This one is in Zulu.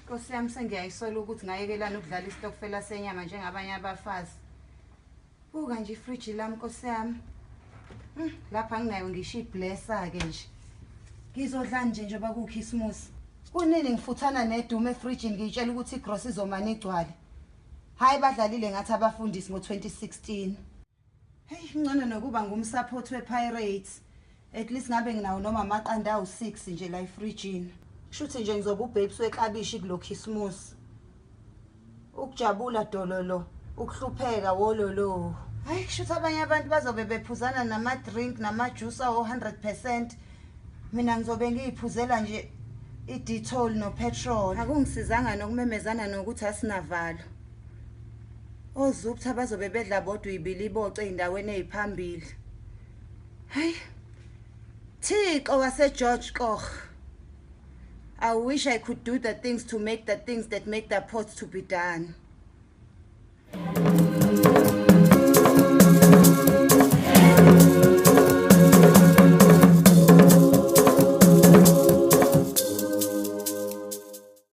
Nkosi yami sengiyayisola ukuthi ngayekelana ukudlala isitokfela senyama njengabanye abafazi. Buka nje ifriji lami Nkosi yami. Lapha nginayo ngisho iblessa ke nje. Ngizodla nje njengoba kuKhisimusi. Kunini ngifuthana nedume efrijini ngitshela ukuthi igrocery izomana igcwale. Hayi badlalile ngathi abafundisi ngo2016. Hey ngcono nokuba ngumsupport wePirates. At least ngabe nginawo noma amaqanda awu6 nje la efrijini. Shuthi nje ngizoba ubabes weklabishi kuloKhisimusi. Ukujabula dololo, ukuhlupheka wololo. Hayi kushuthi abanye abantu bazobe bephuzana nama drink nama juice awo 100%. Mina ngizobe ngiyiphuzela nje i-Dettol no petrol. Akungisizanga nokumemezana nokuthi asinavalo. Ozupha bazobe bedla bodwa ibiliboce endaweni eziphambili. Hey. Thixo waseGeorge Koch. I wish I could do the things to make the things that make the pots to be done.